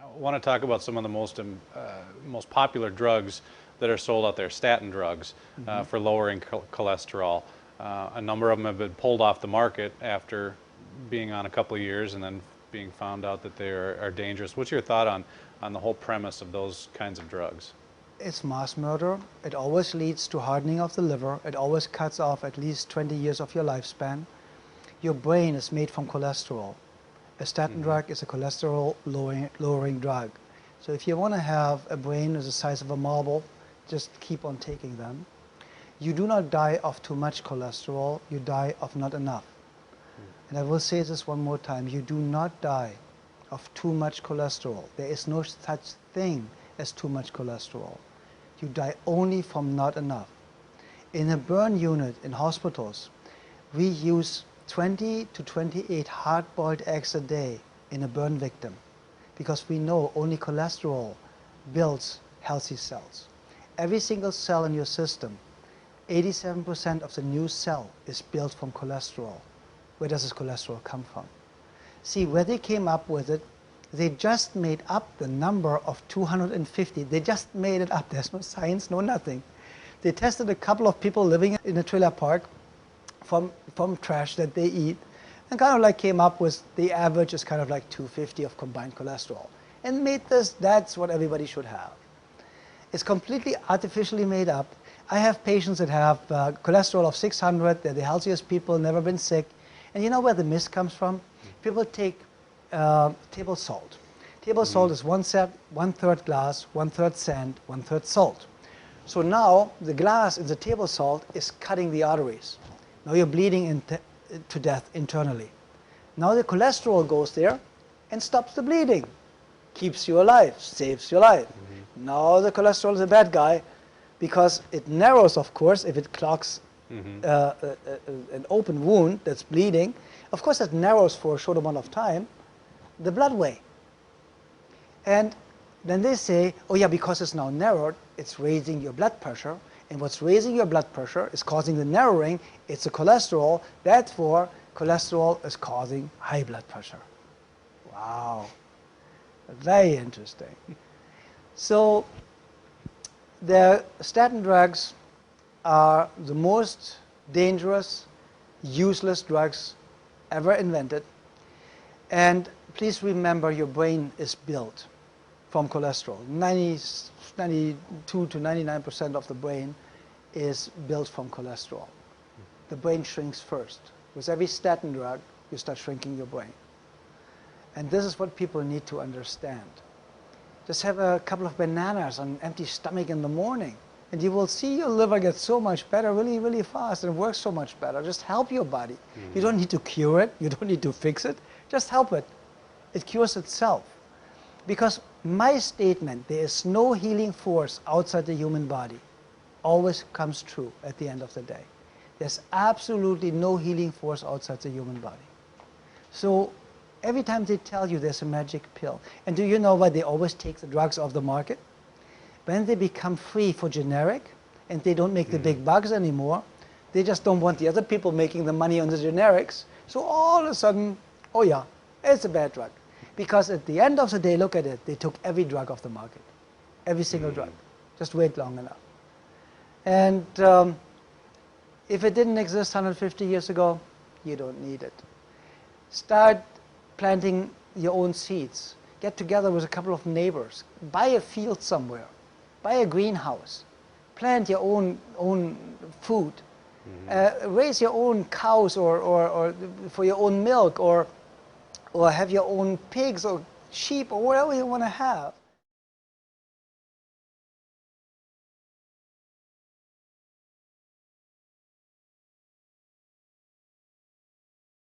I want to talk about some of the most popular drugs that are sold out there, statin drugs, for lowering cholesterol. A number of them have been pulled off the market after being on a couple of years and then being found out that they are dangerous. What's your thought on the whole premise of those kinds of drugs? It's mass murder. It always leads to hardening of the liver. It always cuts off at least 20 years of your lifespan. Your brain is made from cholesterol. A statin drug is a cholesterol lowering drug. So if you want to have a brain the size of a marble, just keep on taking them. You do not die of too much cholesterol, you die of not enough. And I will say this one more time, you do not die of too much cholesterol. There is no such thing as too much cholesterol. You die only from not enough. In a burn unit in hospitals, we use 20 to 28 hard-boiled eggs a day in a burn victim because we know only cholesterol builds healthy cells. Every single cell in your system, 87% of the new cell is built from cholesterol. Where does this cholesterol come from? See, where they came up with it, they just made up the number of 250. They just made it up. There's no science, no nothing. They tested a couple of people living in a trailer park from trash that they eat, and kind of like came up with the average is kind of like 250 of combined cholesterol, and made this, that's what everybody should have. It's completely artificially made up. I have patients that have cholesterol of 600, they're the healthiest people, never been sick, and you know where the myth comes from? People take table salt. Table salt is one-third glass, one-third sand, one-third salt. So now the glass in the table salt is cutting the arteries. Now you're bleeding to death internally. Now the cholesterol goes there and stops the bleeding, keeps you alive, saves your life. Now the cholesterol is a bad guy because it narrows, of course, if it clogs an open wound that's bleeding. Of course, that narrows for a short amount of time the bloodway. And then they say, oh yeah, because it's now narrowed, it's raising your blood pressure. And what's raising your blood pressure is causing the narrowing. It's the cholesterol. Therefore, cholesterol is causing high blood pressure. Wow. Very interesting. So the statin drugs are the most dangerous, useless drugs ever invented. And please remember, your brain is built from cholesterol. 92 to 99% of the brain is built from cholesterol. The brain shrinks first. With every statin drug, you start shrinking your brain. And this is what people need to understand. Just have a couple of bananas on an empty stomach in the morning, and you will see your liver get so much better really, really fast and works so much better. Just help your body. You don't need to cure it. You don't need to fix it. Just help it. It cures itself. Because my statement, there is no healing force outside the human body, always comes true at the end of the day. There's absolutely no healing force outside the human body. So every time they tell you there's a magic pill, and do you know why they always take the drugs off the market? When they become free for generic, and they don't make the big bucks anymore, they just don't want the other people making the money on the generics. So all of a sudden, oh yeah, it's a bad drug. Because at the end of the day, look at it, they took every drug off the market. Every single drug. Just wait long enough. And if it didn't exist 150 years ago, you don't need it. Start planting your own seeds. Get together with a couple of neighbors. Buy a field somewhere. Buy a greenhouse. Plant your own food. Raise your own cows or for your own milk, or have your own pigs or sheep or whatever you want to have.